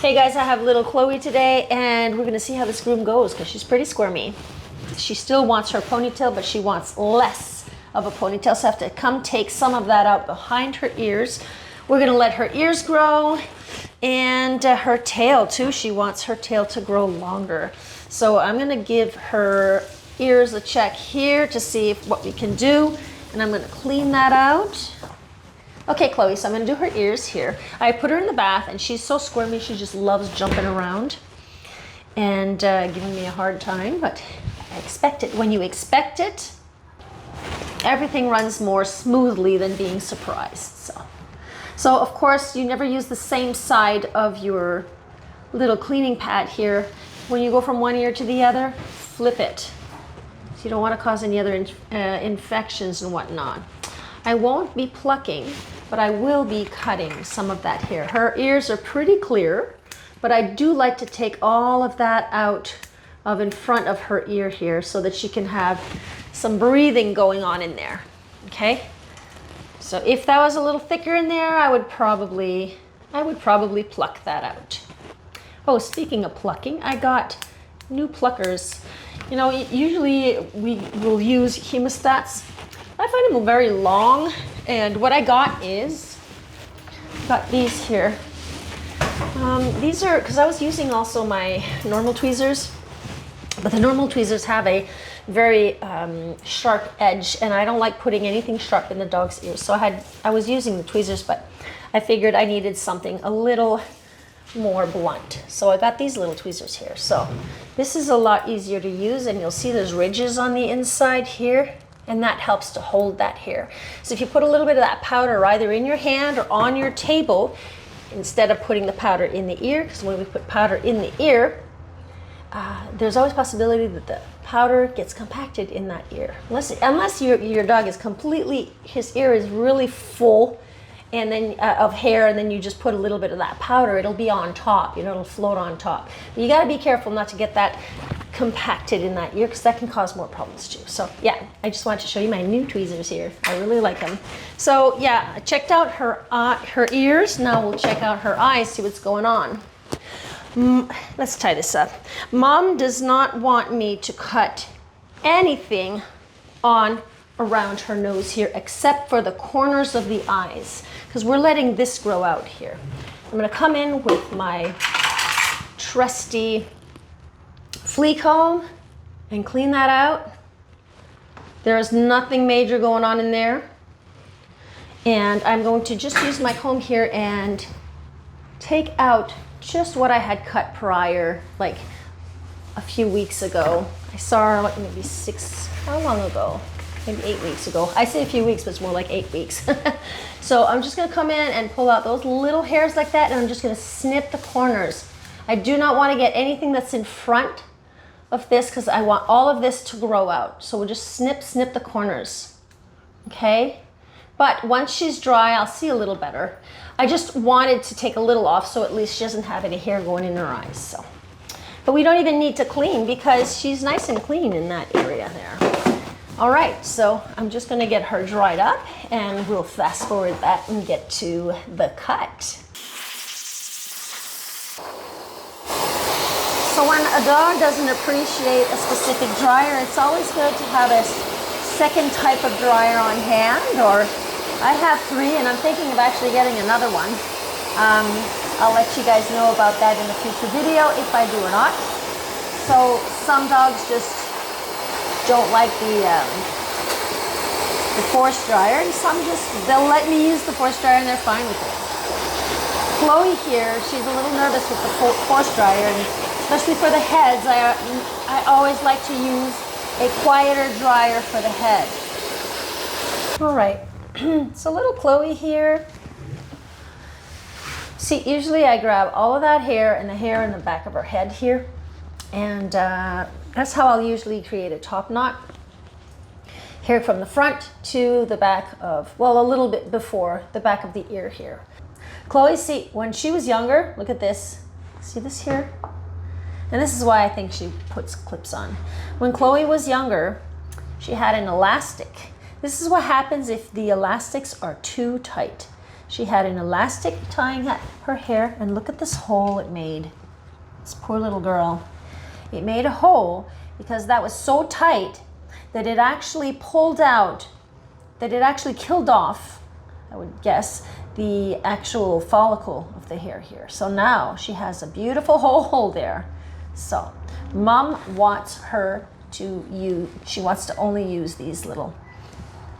Hey guys, I have little Chloe today and we're gonna see how this groom goes because she's pretty squirmy. She still wants her ponytail, but she wants less of a ponytail, so I have to come take some of that out behind her ears. We're gonna let her ears grow and her tail too. She wants her tail to grow longer. So I'm gonna give her ears a check here to see what we can do, and I'm gonna clean that out. Okay, Chloe, so I'm gonna do her ears here. I put her in the bath and she's so squirmy, she just loves jumping around and giving me a hard time, but I expect it. When you expect it, everything runs more smoothly than being surprised. So of course, you never use the same side of your little cleaning pad here. When you go from one ear to the other, flip it. So you don't wanna cause any other infections and whatnot. I won't be plucking, but I will be cutting some of that hair. Her ears are pretty clear, but I do like to take all of that out of in front of her ear here so that she can have some breathing going on in there, okay? So if that was a little thicker in there, I would probably pluck that out. Oh, speaking of plucking, I got new pluckers. You know, usually we will use hemostats. I find them very long, and what I got these here. These are, because I was using also my normal tweezers, but the normal tweezers have a very sharp edge, and I don't like putting anything sharp in the dog's ears. So I was using the tweezers, but I figured I needed something a little more blunt. So I got these little tweezers here. So this is a lot easier to use, and you'll see there's ridges on the inside here, and that helps to hold that hair. So if you put a little bit of that powder either in your hand or on your table, instead of putting the powder in the ear, because when we put powder in the ear, there's always possibility that the powder gets compacted in that ear. Unless your dog is completely, his ear is really full and then of hair, and then you just put a little bit of that powder, it'll be on top, you know, it'll float on top. But you gotta be careful not to get that compacted in that ear, because that can cause more problems too. So yeah, I just wanted to show you my new tweezers here. I really like them. So yeah, I checked out her ears. Now we'll check out her eyes, see what's going on. Let's tie this up. Mom does not want me to cut anything on around her nose here except for the corners of the eyes, because we're letting this grow out here. I'm gonna come in with my trusty flea comb and clean that out. There's nothing major going on in there. And I'm going to just use my comb here and take out just what I had cut prior, like a few weeks ago. I saw her like maybe how long ago? Maybe 8 weeks ago. I say a few weeks, but it's more like 8 weeks. So I'm just gonna come in and pull out those little hairs like that, and I'm just gonna snip the corners. I do not wanna get anything that's in front of this, because I want all of this to grow out. So we'll just snip the corners, okay? But once she's dry, I'll see a little better. I just wanted to take a little off so at least she doesn't have any hair going in her eyes. So, but we don't even need to clean because she's nice and clean in that area there. All right, so I'm just gonna get her dried up and we'll fast forward that and get to the cut. So when a dog doesn't appreciate a specific dryer, it's always good to have a second type of dryer on hand, or I have 3 and I'm thinking of actually getting another one. I'll let you guys know about that in a future video if I do or not. So some dogs just don't like the force dryer, and some they'll let me use the force dryer and they're fine with it. Chloe here, she's a little nervous with the force dryer, and especially for the heads, I always like to use a quieter dryer for the head. All right, so little Chloe here. See, usually I grab all of that hair and the hair in the back of her head here, and that's how I'll usually create a top knot. Hair from the front to the back of, well, a little bit before the back of the ear here. Chloe, see, when she was younger, look at this. See this here? And this is why I think she puts clips on. When Chloe was younger, she had an elastic. This is what happens if the elastics are too tight. She had an elastic tying her hair, and look at this hole it made. This poor little girl. It made a hole because that was so tight that it actually pulled out, that it actually killed off, I would guess, the actual follicle of the hair here. So now she has a beautiful hole there. So Mom wants her to use, she wants to only use these little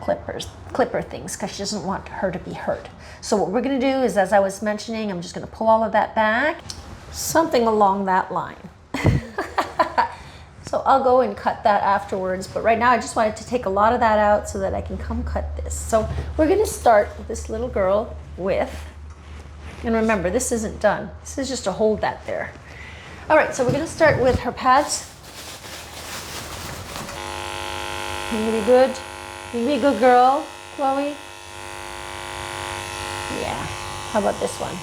clipper things because she doesn't want her to be hurt. So what we're going to do is, as I was mentioning, I'm just going to pull all of that back, something along that line. So I'll go and cut that afterwards, but right now I just wanted to take a lot of that out so that I can come cut this. So we're going to start with this little girl with, and remember, this isn't done. This is just to hold that there. All right, so we're going to start with her pads. You gonna be good? You gonna be a good girl, Chloe? Yeah. How about this one?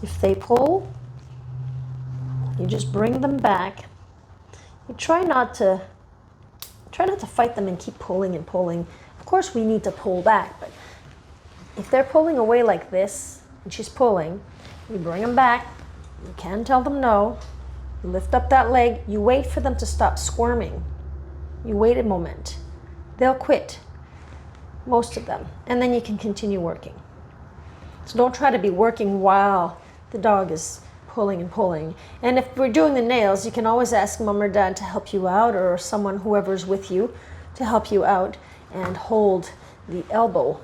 If they pull, you just bring them back. You try not to fight them and keep pulling and pulling. Of course we need to pull back, but if they're pulling away like this and she's pulling, you bring them back. You can tell them no. You lift up that leg. You wait for them to stop squirming. You wait a moment. They'll quit, most of them, and then you can continue working. So don't try to be working while the dog is pulling and pulling. And if we're doing the nails, you can always ask Mom or Dad to help you out, or someone, whoever's with you, to help you out and hold the elbow.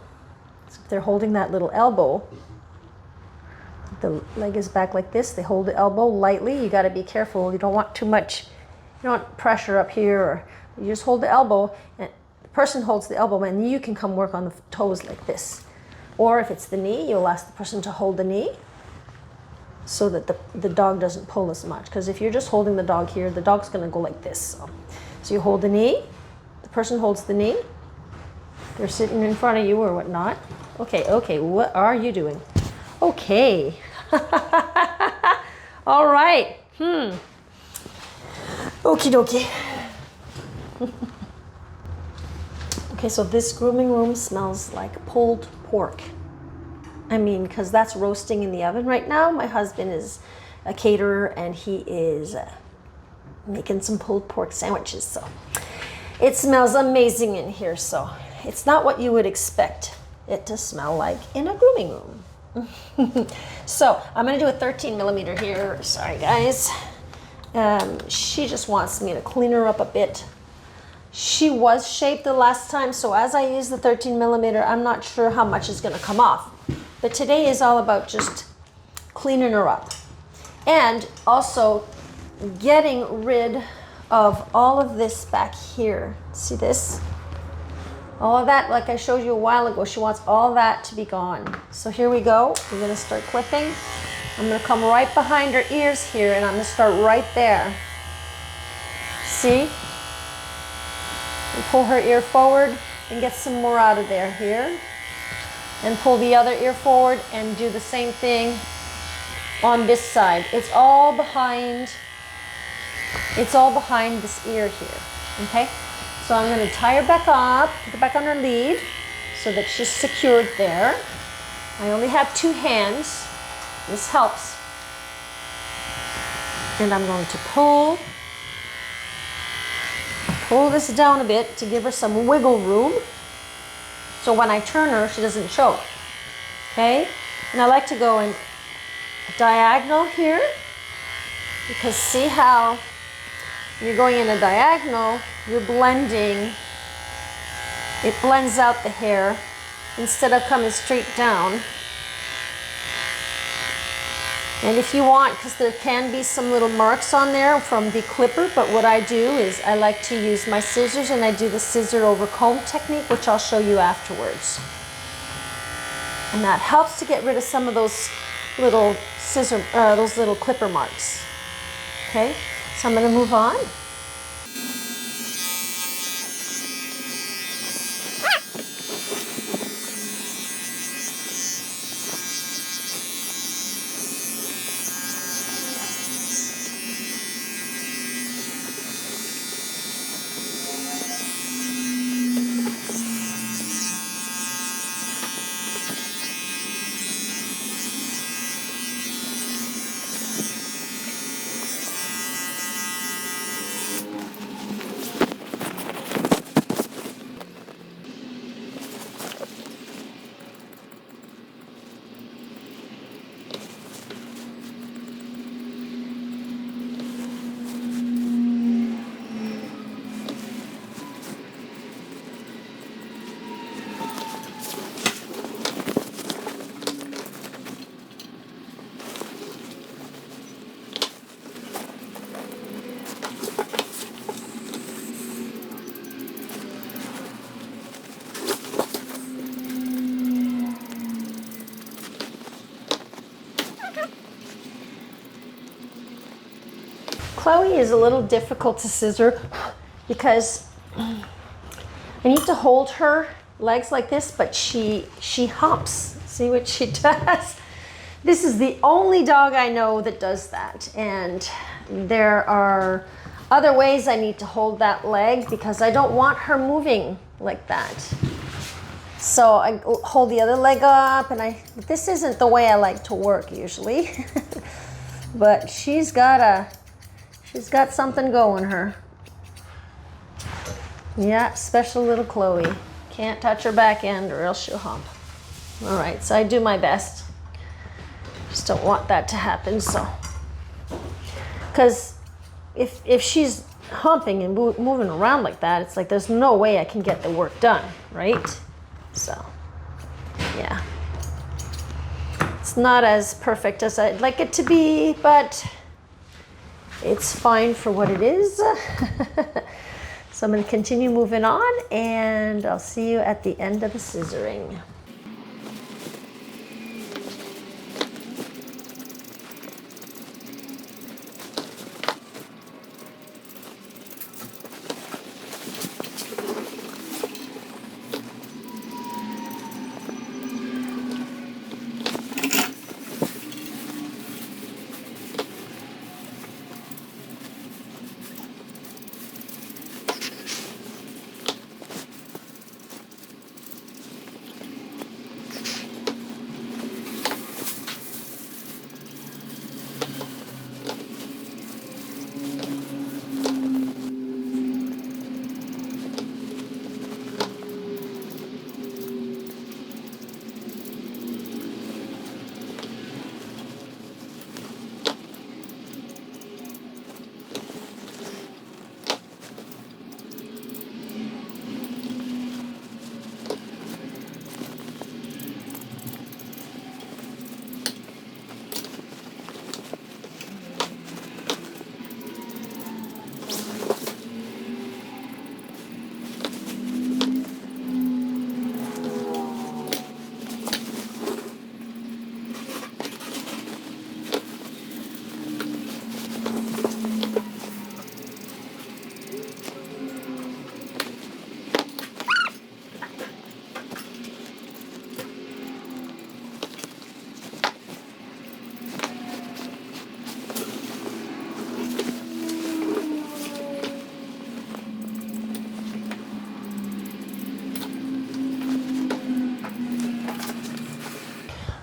So if they're holding that little elbow, the leg is back like this, they hold the elbow lightly. You got to be careful. You don't want too much, you don't want pressure up here, or you just hold the elbow, and the person holds the elbow, and you can come work on the toes like this. Or if it's the knee, you'll ask the person to hold the knee so that the dog doesn't pull as much. Because if you're just holding the dog here, the dog's going to go like this. So you hold the knee, the person holds the knee, they're sitting in front of you or whatnot. Okay, what are you doing? Okay. All right. Okie dokie. Okay, so this grooming room smells like pulled pork. I mean, because that's roasting in the oven right now. My husband is a caterer and he is making some pulled pork sandwiches. So it smells amazing in here. So it's not what you would expect it to smell like in a grooming room. So I'm going to do a 13 millimeter here. Sorry, guys. She just wants me to clean her up a bit. She was shaped the last time, so as I use the 13 millimeter, I'm not sure how much is going to come off. But today is all about just cleaning her up. And also getting rid of all of this back here. See this? All of that, like I showed you a while ago, she wants all that to be gone. So here we go. We're going to start clipping. I'm going to come right behind her ears here, and I'm going to start right there. See? And pull her ear forward and get some more out of there here. And pull the other ear forward and do the same thing on this side. It's all behind this ear here, okay? So I'm gonna tie her back up, put her back on her lead so that she's secured there. I only have 2 hands. This helps. And I'm going to pull this down a bit to give her some wiggle room. So when I turn her, she doesn't choke, okay? And I like to go in diagonal here, because see how you're going in a diagonal, you're blending, it blends out the hair instead of coming straight down. And if you want, because there can be some little marks on there from the clipper, but what I do is I like to use my scissors, and I do the scissor over comb technique, which I'll show you afterwards. And that helps to get rid of some of those little those little clipper marks. Okay, so I'm gonna move on. Chloe is a little difficult to scissor because I need to hold her legs like this, but she hops. See what she does? This is the only dog I know that does that. And there are other ways I need to hold that leg because I don't want her moving like that. So I hold the other leg up, and this isn't the way I like to work usually. But she's got something going her. Yeah, special little Chloe. Can't touch her back end or else she'll hump. All right, so I do my best. Just don't want that to happen, so. Because if she's humping and moving around like that, it's like there's no way I can get the work done, right? So, yeah. It's not as perfect as I'd like it to be, but it's fine for what it is. So I'm going to continue moving on, and I'll see you at the end of the scissoring.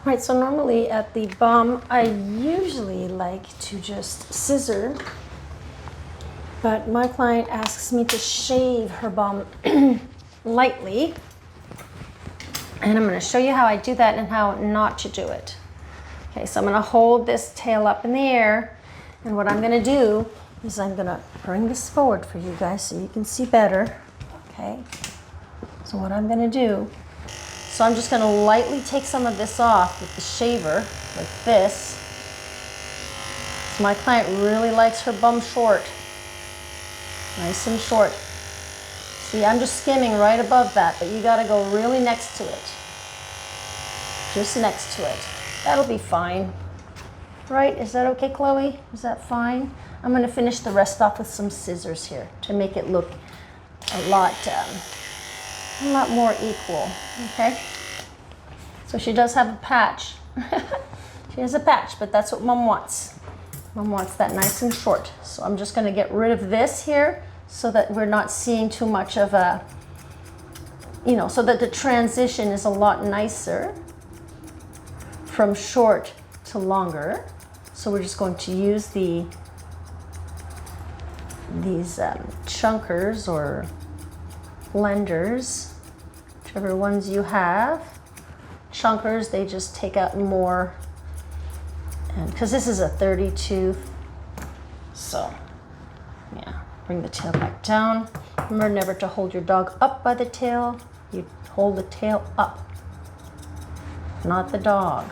Right, so normally at the bum, I usually like to just scissor, but my client asks me to shave her bum lightly, and I'm going to show you how I do that and how not to do it. Okay, so I'm going to hold this tail up in the air, and what I'm going to do is I'm going to bring this forward for you guys so you can see better. Okay, so what I'm going to do, so I'm just going to lightly take some of this off with the shaver, like this. So my client really likes her bum short, nice and short. See, I'm just skimming right above that, but you got to go really next to it, just next to it. That'll be fine, right? Is that okay, Chloe? Is that fine? I'm going to finish the rest off with some scissors here to make it look a lot more equal, okay? So she does have a patch. She has a patch, but that's what Mom wants. Mom wants that nice and short. So I'm just going to get rid of this here so that we're not seeing too much of a, you know, so that the transition is a lot nicer from short to longer. So we're just going to use these chunkers or blenders, whichever ones you have. Chunkers, they just take out more, and because this is a 30 tooth, so yeah, bring the tail back down. Remember never to hold your dog up by the tail. You hold the tail up, not the dog.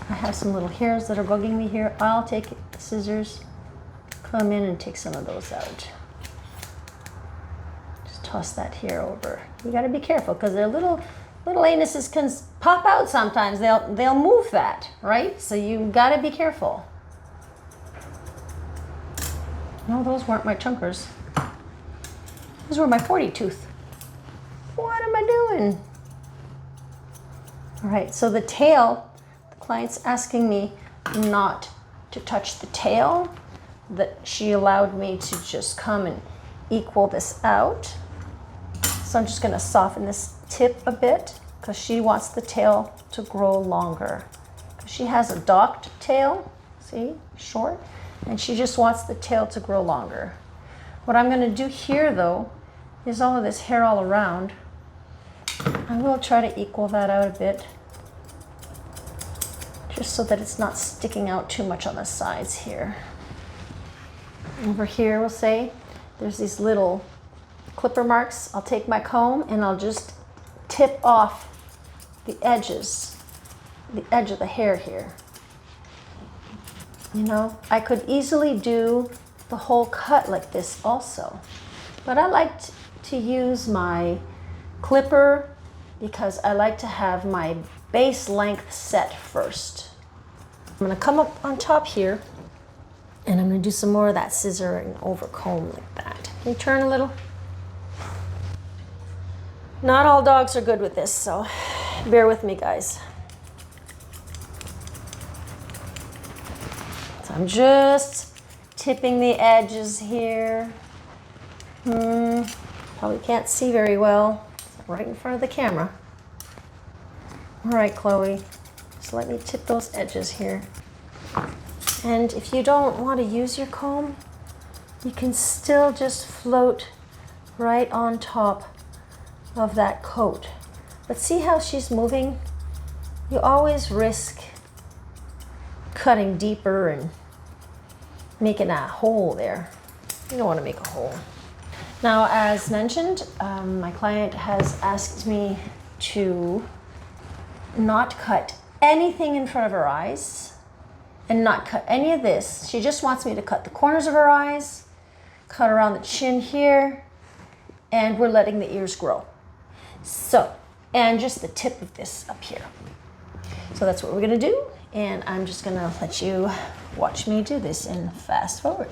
I have some little hairs that are bugging me here. I'll take the scissors, come in and take some of those out. Just toss that hair over. You got to be careful because they're little anuses can pop out sometimes. They'll move that, right? So you got to be careful. No, those weren't my chunkers. Those were my 40 tooth. What am I doing? All right, so the tail, the client's asking me not to touch the tail, that she allowed me to just come and equal this out. So I'm just gonna soften this tip a bit because she wants the tail to grow longer. She has a docked tail, see, short, and she just wants the tail to grow longer. What I'm gonna do here though is all of this hair all around. I will try to equal that out a bit, just so that it's not sticking out too much on the sides here. Over here, we'll say, there's these little clipper marks. I'll take my comb and I'll just tip off the edges, the edge of the hair here. You know, I could easily do the whole cut like this also, but I like to use my clipper because I like to have my base length set first. I'm gonna come up on top here and I'm gonna do some more of that scissor and over comb like that. Can you turn a little? Not all dogs are good with this, so bear with me, guys. So I'm just tipping the edges here. Probably can't see very well. It's right in front of the camera. All right, Chloe, just let me tip those edges here. And if you don't want to use your comb, you can still just float right on top of that coat. But see how she's moving? You always risk cutting deeper and making a hole there. You don't want to make a hole. Now, as mentioned, my client has asked me to not cut anything in front of her eyes and not cut any of this. She just wants me to cut the corners of her eyes, cut around the chin here, and we're letting the ears grow. So, and just the tip of this up here. So that's what we're gonna do, and I'm just gonna let you watch me do this and fast forward.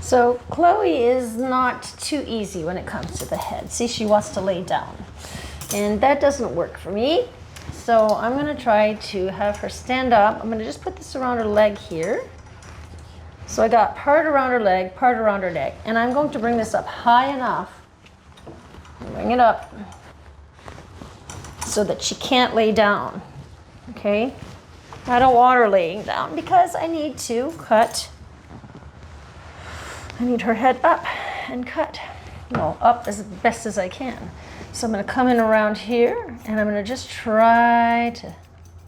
So Chloe is not too easy when it comes to the head. See, she wants to lay down, and that doesn't work for me. So I'm gonna try to have her stand up. I'm gonna just put this around her leg here. So I got part around her leg, part around her neck, and I'm going to bring this up high enough, bring it up, so that she can't lay down, okay? I don't want her laying down because I need to cut I need her head up and cut. Well, up as best as I can. So I'm going to come in around here and I'm going to just try to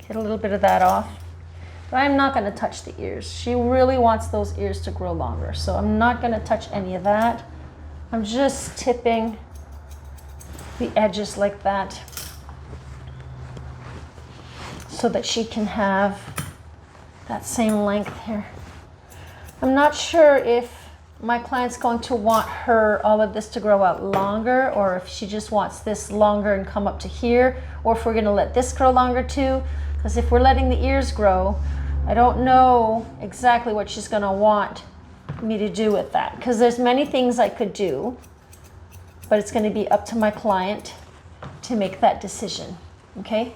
get a little bit of that off. But I'm not going to touch the ears. She really wants those ears to grow longer. So I'm not going to touch any of that. I'm just tipping the edges like that so that she can have that same length here. I'm not sure if my client's going to want all of this to grow out longer, or if she just wants this longer and come up to here, or if we're going to let this grow longer too, because if we're letting the ears grow, I don't know exactly what she's going to want me to do with that, because there's many things I could do, but it's going to be up to my client to make that decision. Okay,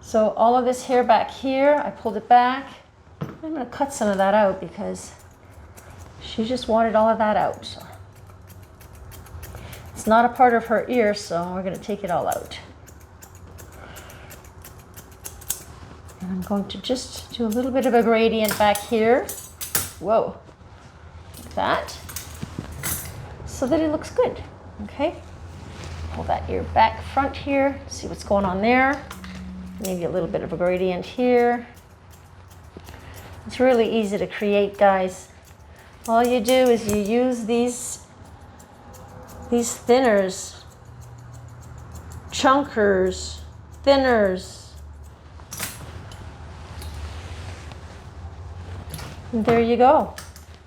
so all of this hair back here, I pulled it back. I'm going to cut some of that out because she just wanted all of that out. So it's not a part of her ear, so we're going to take it all out. And I'm going to just do a little bit of a gradient back here. Whoa, like that, so that it looks good. Okay, pull that ear back front here, see what's going on there. Maybe a little bit of a gradient here. It's really easy to create, guys. All you do is you use these thinners, chunkers, thinners. And there you go.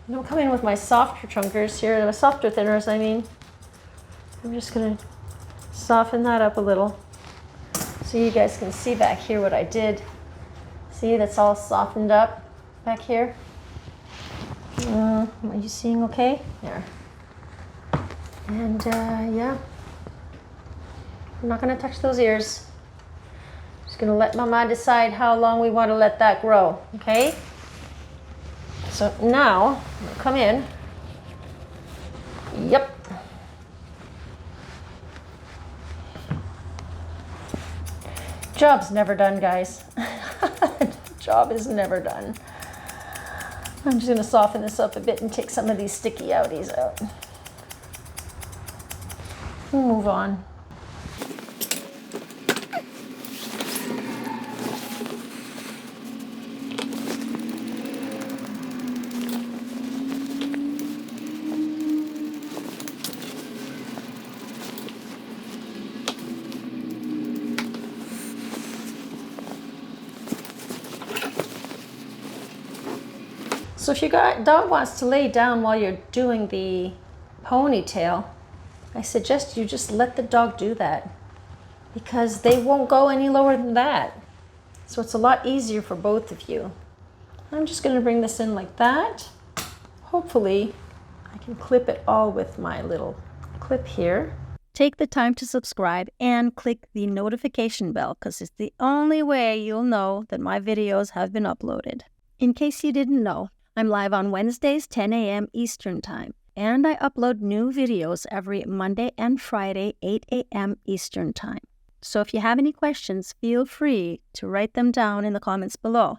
I'm coming with my softer chunkers here, my softer thinners, I mean. I'm just gonna soften that up a little so you guys can see back here what I did. See, that's all softened up back here. Are you seeing okay? There. And yeah, I'm not going to touch those ears. Just going to let Mama decide how long we want to let that grow. Okay? So now, I'm going to come in. Yep. Job's never done, guys. Job is never done. I'm just going to soften this up a bit and take some of these sticky outies out. We'll move on. So if your dog wants to lay down while you're doing the ponytail, I suggest you just let the dog do that, because they won't go any lower than that. So it's a lot easier for both of you. I'm just going to bring this in like that. Hopefully I can clip it all with my little clip here. Take the time to subscribe and click the notification bell, because it's the only way you'll know that my videos have been uploaded. In case you didn't know, I'm live on Wednesdays, 10 a.m. Eastern Time, and I upload new videos every Monday and Friday, 8 a.m. Eastern Time. So if you have any questions, feel free to write them down in the comments below.